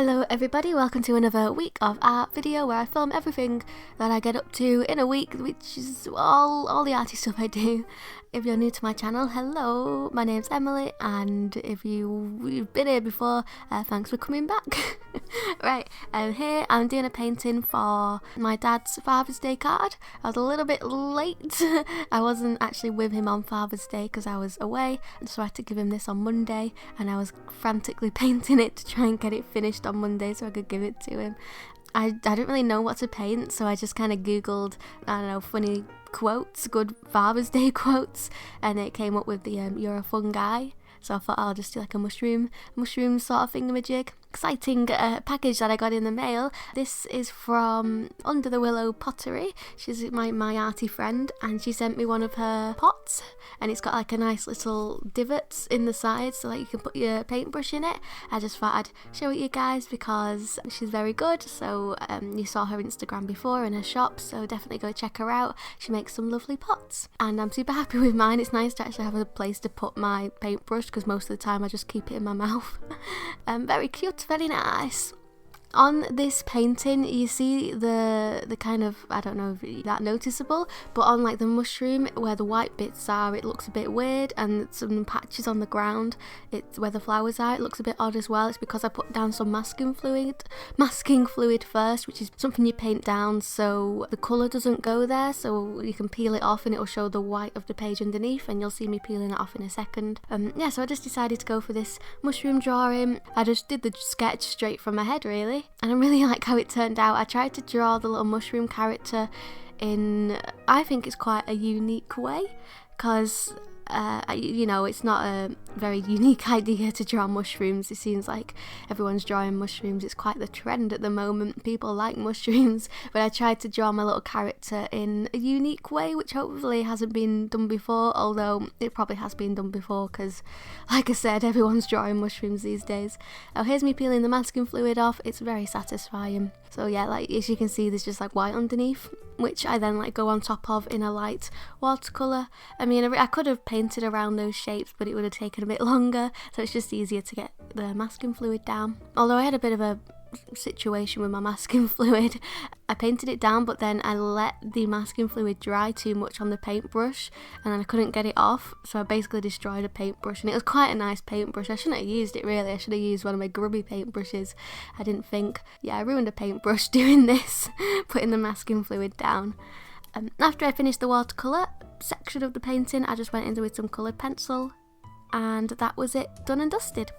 Hello everybody, welcome to another week of art video where I film everything that I get up to in a week, which is all the arty stuff I do. If you're new to my channel, hello, my name's Emily, and if you've been here before, thanks for coming back. Right, here I'm doing a painting for my dad's Father's Day card. I was a little bit late. I wasn't actually with him on Father's Day because I was away, so I had to give him this on Monday, and I was frantically painting it to try and get it finished on Monday so I could give it to him. I didn't really know what to paint, so I just kind of googled, I don't know, funny quotes, good Father's Day quotes, and it came up with the "you're a fun guy." So I thought I'll just do like a mushroom sort of thingamajig. Exciting package that I got in the mail. This is from Under the Willow Pottery. She's my arty friend, and she sent me one of her pots, and it's got like a nice little divots in the sides so that you can put your paintbrush in it. I just thought I'd show it you guys because she's very good. So you saw her Instagram before in her shop, so definitely go check her out. She makes some lovely pots, and I'm super happy with mine. It's nice to actually have a place to put my paintbrush because most of the time I just keep it in my mouth. Very cute, very nice. On this painting you see the kind of, I don't know if that noticeable, but on like the mushroom where the white bits are, it looks a bit weird, and some patches on the ground, it's where the flowers are, it looks a bit odd as well. It's because I put down some masking fluid first, which is something you paint down so the colour doesn't go there, so you can peel it off and it'll show the white of the page underneath, and you'll see me peeling it off in a second. Yeah, so I just decided to go for this mushroom drawing. I just did the sketch straight from my head really, and I really like how it turned out. I tried to draw the little mushroom character in, I think it's quite a unique way, because you know, it's not a very unique idea to draw mushrooms. It seems like everyone's drawing mushrooms. It's quite the trend at the moment. People like mushrooms, but I tried to draw my little character in a unique way, which hopefully hasn't been done before, although it probably has been done before because, like I said, everyone's drawing mushrooms these days. Oh, here's me peeling the masking fluid off. It's very satisfying. So yeah, like as you can see, there's just like white underneath, which I then like go on top of in a light watercolour. I mean, I could have painted around those shapes, but it would have taken a bit longer, so it's just easier to get the masking fluid down. Although I had a bit of a situation with my masking fluid. I painted it down, but then I let the masking fluid dry too much on the paintbrush, and then I couldn't get it off, so I basically destroyed a paintbrush, and it was quite a nice paintbrush. I shouldn't have used it really. I should have used one of my grubby paintbrushes. I didn't think. Yeah, I ruined a paintbrush doing this, putting the masking fluid down. After I finished the watercolour section of the painting, I just went in with some coloured pencil, and that was it, done and dusted.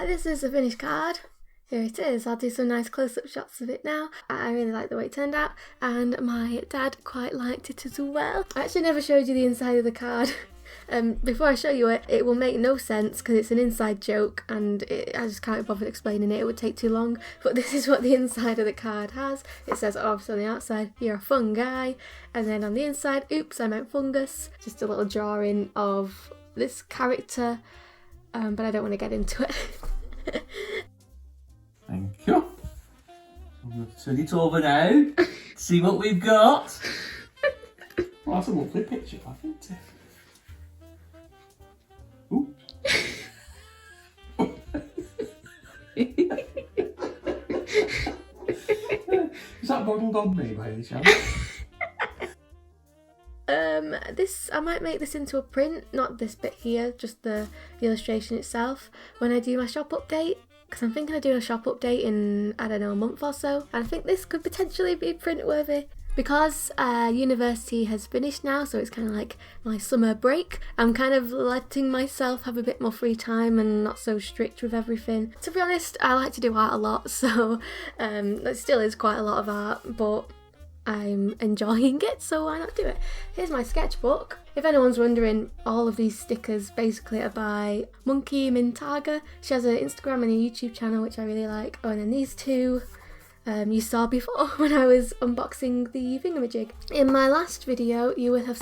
This is the finished card. Here it is. I'll do some nice close-up shots of it now. I really like the way it turned out, and my dad quite liked it as well. I actually never showed you the inside of the card. Before I show you it, it will make no sense because it's an inside joke, and I just can't bother explaining it. It would take too long, but this is what the inside of the card has. It says, obviously on the outside, "You're a fun guy," and then on the inside, "Oops, I meant fungus." Just a little drawing of this character, but I don't want to get into it. Thank you. I'm going to turn it over now. See what we've got. Well, that's a lovely picture, isn't it? Ooh. Is that modelled on me by any chance? This, I might make this into a print, not this bit here, just the illustration itself, when I do my shop update, because I'm thinking of doing a shop update in, I don't know, a month or so, and I think this could potentially be print worthy. Because university has finished now, so it's kind of like my summer break, I'm kind of letting myself have a bit more free time and not so strict with everything. To be honest, I like to do art a lot, so it still is quite a lot of art, but I'm enjoying it, so why not do it? Here's my sketchbook. If anyone's wondering, all of these stickers basically are by Monkey Mintaga. She has an Instagram and a YouTube channel, which I really like. Oh, and then these two you saw before when I was unboxing the thingamajig. In my last video, you will have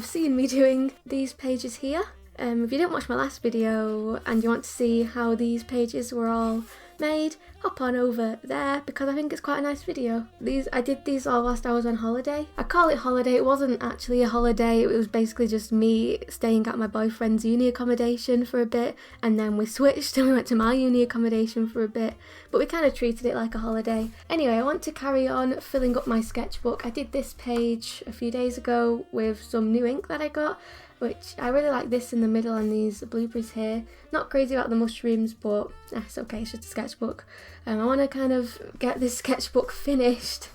seen me doing these pages here. If you didn't watch my last video and you want to see how these pages were all made, hop on over there because I think it's quite a nice video. I did these all whilst I was on holiday. I call it holiday, it wasn't actually a holiday, it was basically just me staying at my boyfriend's uni accommodation for a bit, and then we switched and we went to my uni accommodation for a bit, but we kind of treated it like a holiday. Anyway, I want to carry on filling up my sketchbook. I did this page a few days ago with some new ink that I got, which I really like this in the middle and these blueberries here. Not crazy about the mushrooms, but it's okay, it's just a sketchbook. I want to kind of get this sketchbook finished.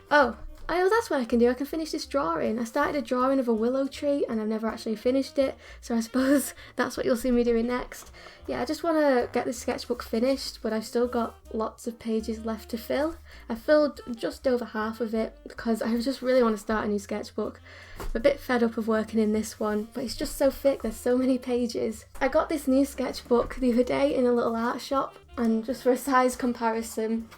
Oh, that's what I can do. I can finish this drawing. I started a drawing of a willow tree and I've never actually finished it, so I suppose that's what you'll see me doing next. Yeah, I just want to get this sketchbook finished, but I've still got lots of pages left to fill. I filled just over half of it because I just really want to start a new sketchbook. I'm a bit fed up of working in this one, but it's just so thick, there's so many pages. I got this new sketchbook the other day in a little art shop, and just for a size comparison,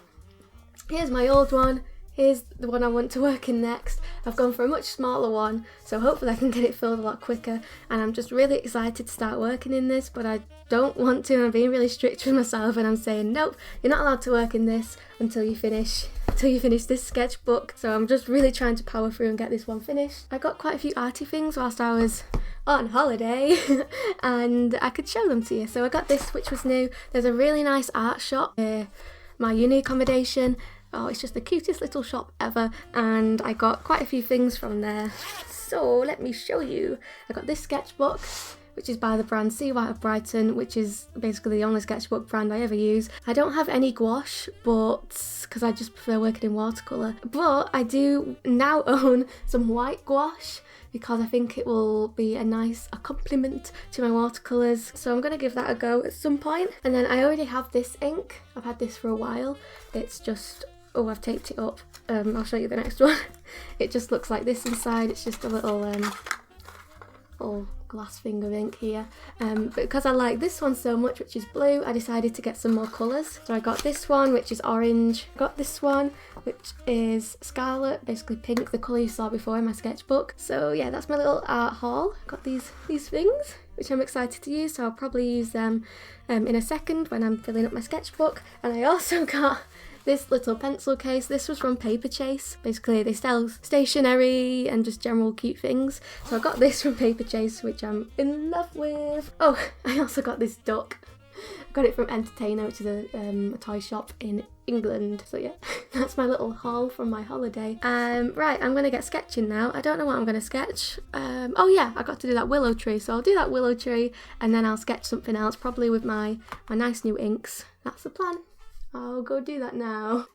here's my old one. Here's the one I want to work in next. I've gone for a much smaller one, so hopefully I can get it filled a lot quicker, and I'm just really excited to start working in this, but I don't want to, and I'm being really strict with myself and I'm saying nope, you're not allowed to work in this until you finish this sketchbook. So I'm just really trying to power through and get this one finished. I got quite a few arty things whilst I was on holiday and I could show them to you. So I got this, which was new. There's a really nice art shop near my uni accommodation. Oh, it's just the cutest little shop ever, and I got quite a few things from there. So let me show you. I got this sketchbook, which is by the brand Sea White of Brighton, which is basically the only sketchbook brand I ever use. I don't have any gouache, because I just prefer working in watercolour. But I do now own some white gouache, because I think it will be a nice accompaniment to my watercolours. So I'm going to give that a go at some point. And then I already have this ink. I've had this for a while. It's just... oh, I've taped it up. I'll show you the next one. It just looks like this inside. It's just a little glass thing of ink here. But because I like this one so much, which is blue, I decided to get some more colours. So I got this one, which is orange. Got this one, which is scarlet, basically pink, the colour you saw before in my sketchbook. So yeah, that's my little art haul. Got these things, which I'm excited to use, so I'll probably use them in a second when I'm filling up my sketchbook. And I also got this little pencil case. This was from Paper Chase. Basically they sell stationery and just general cute things. So I got this from Paper Chase, which I'm in love with. Oh, I also got this duck. I got it from Entertainer, which is a toy shop in England. So yeah, that's my little haul from my holiday. Right, I'm gonna get sketching now. I don't know what I'm gonna sketch. Oh yeah, I got to do that willow tree, so I'll do that willow tree and then I'll sketch something else, probably with my nice new inks. That's the plan. I'll go do that now.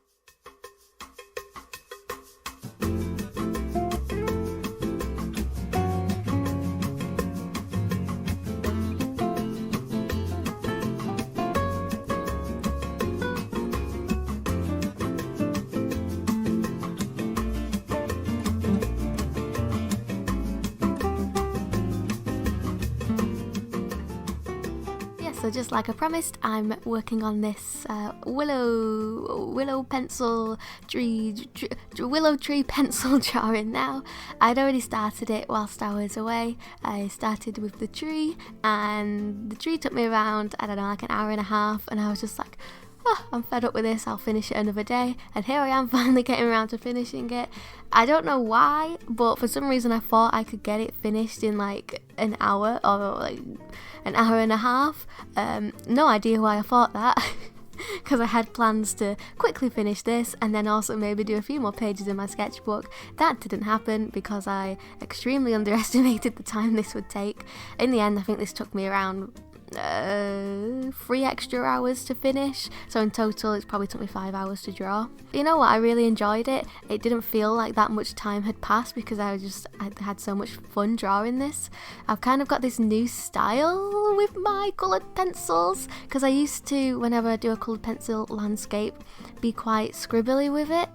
So just like I promised, I'm working on this willow tree pencil drawing now. I'd already started it whilst I was away. I started with the tree, and the tree took me around, I don't know, like an hour and a half, and I was just like, oh, I'm fed up with this, I'll finish it another day. And here I am finally getting around to finishing it. I don't know why, but for some reason I thought I could get it finished in like an hour or like an hour and a half. No idea why I thought that. Because I had plans to quickly finish this and then also maybe do a few more pages in my sketchbook. That didn't happen because I extremely underestimated the time this would take. In the end, I think this took me around 3 extra hours to finish, so in total it's probably took me 5 hours to draw. You know what, I really enjoyed it. It didn't feel like that much time had passed because I had so much fun drawing this. I've kind of got this new style with my coloured pencils, because I used to, whenever I do a coloured pencil landscape, be quite scribbly with it.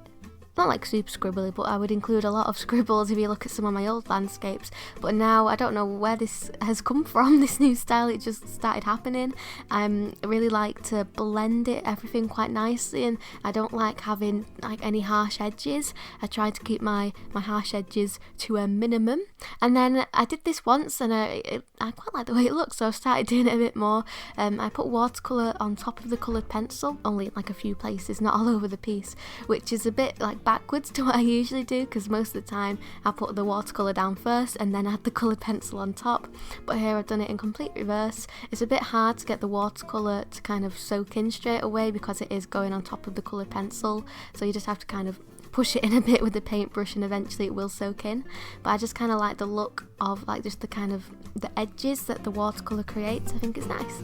not like super scribbly, but I would include a lot of scribbles if you look at some of my old landscapes. But now I don't know where this has come from, this new style, it just started happening. I really like to blend everything quite nicely, and I don't like having like any harsh edges. I try to keep my harsh edges to a minimum. And then I did this once and I quite like the way it looks, so I've started doing it a bit more. I put watercolour on top of the coloured pencil, only in like a few places, not all over the piece, which is a bit like backwards to what I usually do, because most of the time I put the watercolour down first and then add the coloured pencil on top. But here I've done it in complete reverse. It's a bit hard to get the watercolour to kind of soak in straight away because it is going on top of the coloured pencil, so you just have to kind of push it in a bit with the paintbrush and eventually it will soak in. But I just kind of like the look of like just the kind of the edges that the watercolour creates. I think it's nice.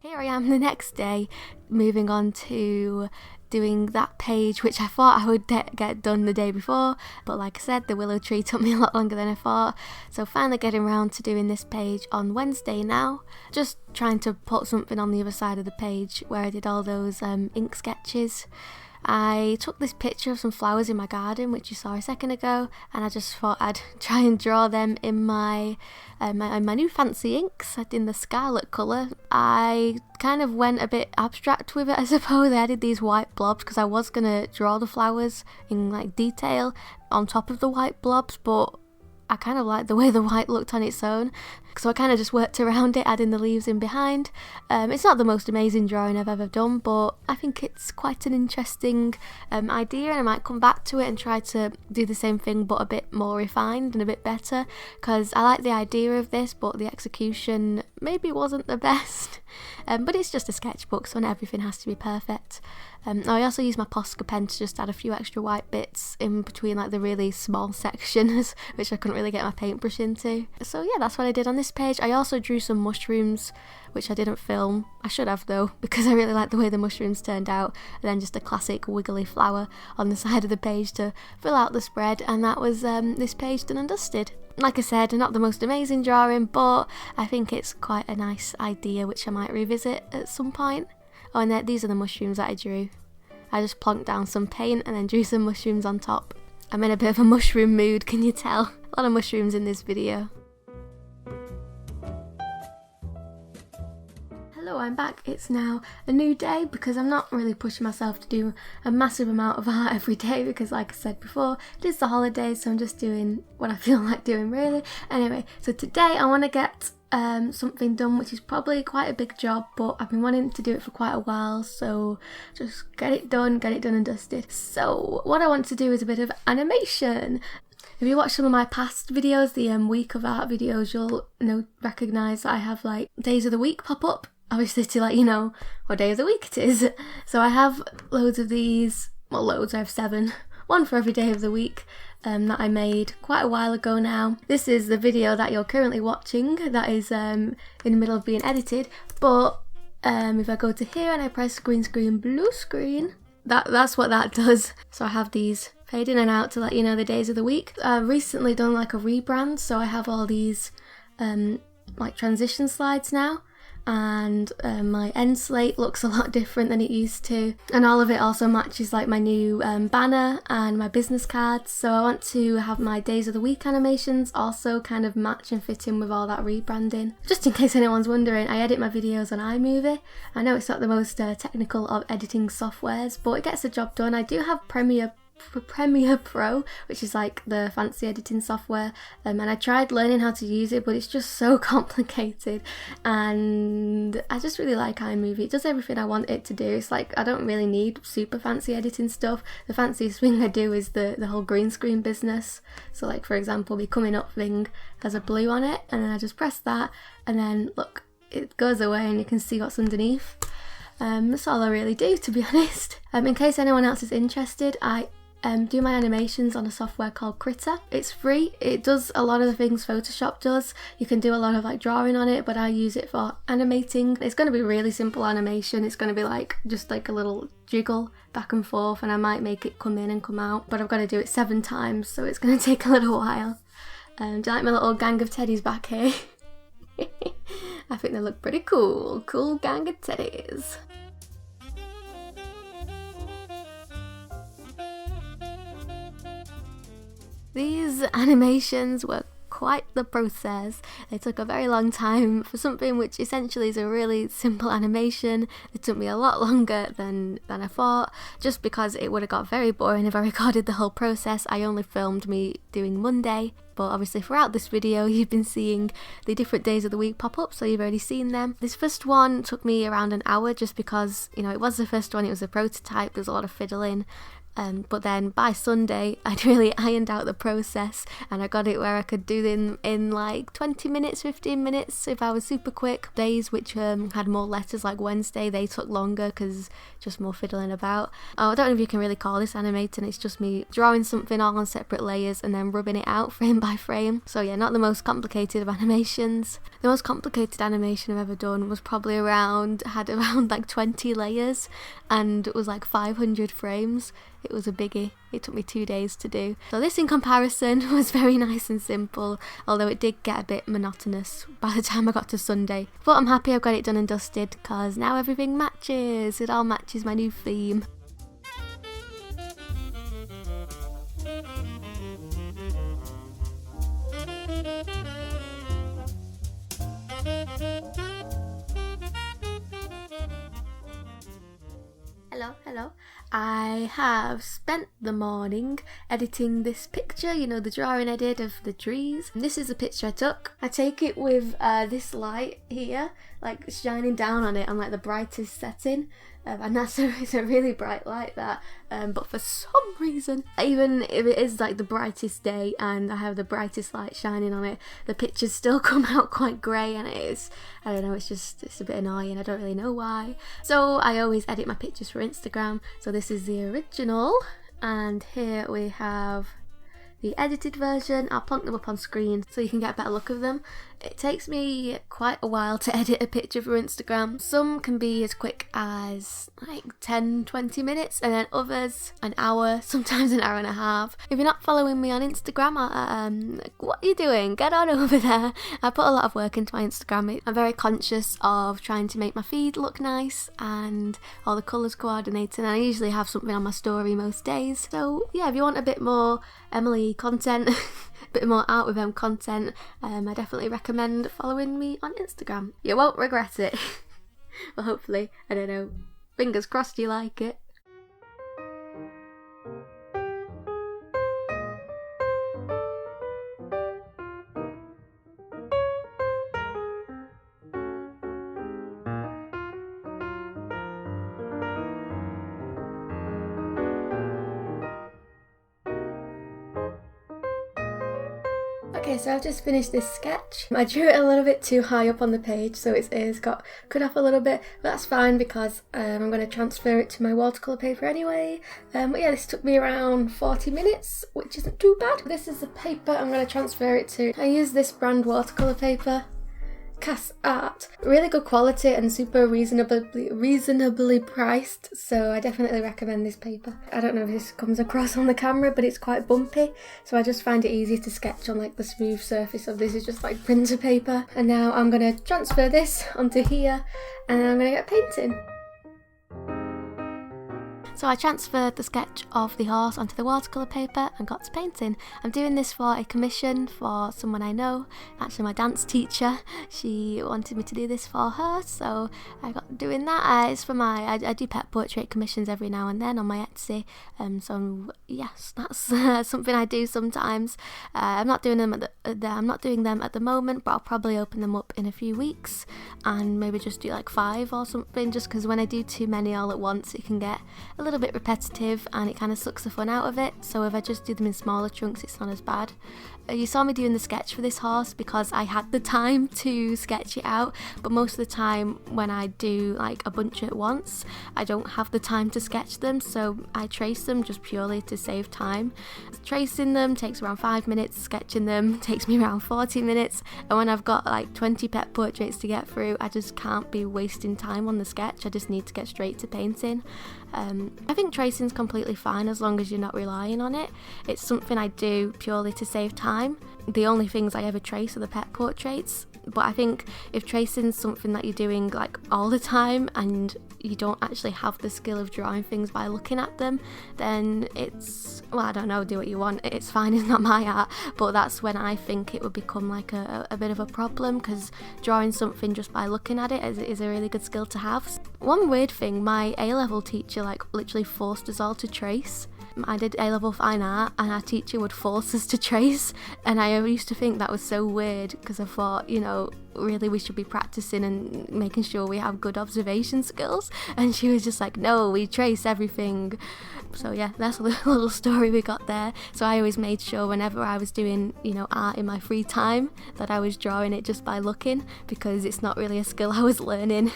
Here I am the next day, moving on to doing that page, which I thought I would get done the day before, but like I said, the willow tree took me a lot longer than I thought, so finally getting around to doing this page on Wednesday now. Just trying to put something on the other side of the page where I did all those ink sketches. I took this picture of some flowers in my garden, which you saw a second ago, and I just thought I'd try and draw them in my new fancy inks in the scarlet colour. I kind of went a bit abstract with it, I suppose. I added these white blobs because I was going to draw the flowers in like detail on top of the white blobs, but I kind of liked the way the white looked on its own, so I kind of just worked around it, adding the leaves in behind. It's not the most amazing drawing I've ever done, but I think it's quite an interesting idea, and I might come back to it and try to do the same thing but a bit more refined and a bit better, because I like the idea of this, but the execution maybe wasn't the best. But it's just a sketchbook, so not everything has to be perfect. I also used my Posca pen to just add a few extra white bits in between like the really small sections which I couldn't really get my paintbrush into. So yeah, that's what I did on this page. I also drew some mushrooms, which I didn't film. I should have though, because I really like the way the mushrooms turned out, and then just a classic wiggly flower on the side of the page to fill out the spread, and that was this page done and dusted. Like I said, not the most amazing drawing, but I think it's quite a nice idea which I might revisit at some point. Oh, and these are the mushrooms that I drew. I just plonked down some paint and then drew some mushrooms on top. I'm in a bit of a mushroom mood, can you tell? A lot of mushrooms in this video. Hello, I'm back. It's now a new day because I'm not really pushing myself to do a massive amount of art every day because, like I said before, it is the holidays, so I'm just doing what I feel like doing really. Anyway, so today I want to get something done which is probably quite a big job, but I've been wanting to do it for quite a while, so just get it done and dusted. So what I want to do is a bit of animation. If you watch some of my past videos, the week of art videos, you'll recognise that I have like days of the week pop up, obviously to let you know what day of the week it is. So I have loads of these, well loads, I have 7, one for every day of the week, that I made quite a while ago now. This is the video that you're currently watching that is in the middle of being edited, but if I go to here and I press green screen, blue screen, that's what that does. So I have these fade in and out to let you know the days of the week. I've recently done like a rebrand, so I have all these like transition slides now, and my end slate looks a lot different than it used to, and all of it also matches like my new banner and my business cards. So I want to have my days of the week animations also kind of match and fit in with all that rebranding. Just in case anyone's wondering, I edit my videos on iMovie. I know it's not the most technical of editing softwares, but it gets the job done. I do have Premiere Pro, which is like the fancy editing software, and I tried learning how to use it, but it's just so complicated, and I just really like iMovie. It does everything I want it to do. It's like I don't really need super fancy editing stuff. The fanciest thing I do is the whole green screen business. So like for example, the coming up thing has a blue on it, and then I just press that, and then look, it goes away and you can see what's underneath. That's all I really do, to be honest. In case anyone else is interested, I do my animations on a software called Critter. It's free. It does a lot of the things Photoshop does. You can do a lot of like drawing on it, but I use it for animating. It's going to be really simple animation. It's going to be like just like a little jiggle back and forth, and I might make it come in and come out, but I've got to do it 7 times, so it's going to take a little while. Do you like my little gang of teddies back here? I think they look pretty cool. Cool gang of teddies. These animations were quite the process. They took a very long time for something which essentially is a really simple animation. It took me a lot longer than I thought, just because it would have got very boring if I recorded the whole process. I only filmed me doing Monday, but obviously throughout this video you've been seeing the different days of the week pop up, so you've already seen them. This first one took me around an hour just because, you know, it was the first one, it was a prototype, there's a lot of fiddling. But then by Sunday, I'd really ironed out the process and I got it where I could do them in like 20 minutes, 15 minutes if I was super quick. Days which had more letters, like Wednesday, they took longer because just more fiddling about. Oh, I don't know if you can really call this animating, it's just me drawing something all on separate layers and then rubbing it out frame by frame. So yeah, not the most complicated of animations. The most complicated animation I've ever done was probably had around like 20 layers and it was like 500 frames. It was a biggie. It took me 2 days to do. So this in comparison was very nice and simple, although it did get a bit monotonous by the time I got to Sunday. But I'm happy I've got it done and dusted because now everything matches. It all matches my new theme. Hello. I have spent the morning editing this picture, you know, the drawing I did of the trees. And this is the picture I took. I take it with this light here, like shining down on it on like the brightest setting. And it's a really bright light that, but for some reason, even if it is like the brightest day and I have the brightest light shining on it, the pictures still come out quite grey, and it's a bit annoying. I don't really know why. So I always edit my pictures for Instagram. So this is the original, and here we have the edited version. I'll plonk them up on screen so you can get a better look of them. It takes me quite a while to edit a picture for Instagram. Some can be as quick as like 10-20 minutes, and then others an hour, sometimes an hour and a half. If you're not following me on Instagram, what are you doing? Get on over there. I put a lot of work into my Instagram. I'm very conscious of trying to make my feed look nice and all the colours coordinated, and I usually have something on my story most days. So yeah, if you want a bit more Emily content, a bit more out with content, I definitely recommend following me on Instagram. You won't regret it. Well, hopefully, I don't know, fingers crossed you like it. Okay, so I've just finished this sketch. I drew it a little bit too high up on the page, so it's got cut off a little bit, but that's fine because I'm going to transfer it to my watercolour paper anyway. But yeah, this took me around 40 minutes, which isn't too bad. This is the paper I'm going to transfer it to. I use this brand watercolour paper, Cast Art. Really good quality and super reasonably priced, so I definitely recommend this paper. I don't know if this comes across on the camera, but it's quite bumpy, so I just find it easier to sketch on like the smooth surface of this. Is just like printer paper. And now I'm going to transfer this onto here and then I'm going to get painting. So I transferred the sketch of the horse onto the watercolour paper and got to painting. I'm doing this for a commission for someone I know, actually my dance teacher. She wanted me to do this for her, so I got doing that. It's for I do pet portrait commissions every now and then on my Etsy, so yes, that's something I do sometimes. I'm not doing them at the moment, but I'll probably open them up in a few weeks and maybe just do like 5 or something, just because when I do too many all at once it can get a little bit repetitive and it kind of sucks the fun out of it. So if I just do them in smaller chunks, it's not as bad. You saw me doing the sketch for this horse because I had the time to sketch it out, but most of the time when I do like a bunch at once, I don't have the time to sketch them, so I trace them just purely to save time. Tracing them takes around 5 minutes, sketching them takes me around 40 minutes, and when I've got like 20 pet portraits to get through, I just can't be wasting time on the sketch. I just need to get straight to painting. I think tracing's completely fine as long as you're not relying on it. It's something I do purely to save time. The only things I ever trace are the pet portraits, but I think if tracing's something that you're doing like all the time and you don't actually have the skill of drawing things by looking at them, then it's, well, I don't know, do what you want, it's fine, it's not my art, but that's when I think it would become like a bit of a problem, because drawing something just by looking at it is a really good skill to have. One weird thing, my A-level teacher like literally forced us all to trace. I did A-level fine art and our teacher would force us to trace, and I used to think that was so weird because I thought, you know, really we should be practicing and making sure we have good observation skills, and she was just like, no, we trace everything. So yeah, that's a little story we got there. So I always made sure whenever I was doing, you know, art in my free time, that I was drawing it just by looking, because it's not really a skill I was learning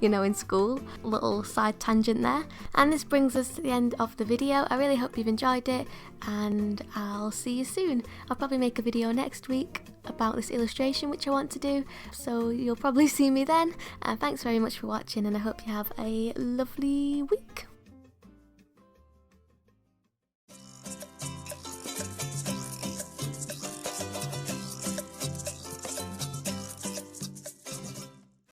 you know, in school. Little side tangent there. And this brings us to the end of the video. I really hope you've enjoyed it, and I'll see you soon. I'll probably make a video next week about this illustration which I want to do, so you'll probably see me then. And thanks very much for watching, and I hope you have a lovely week.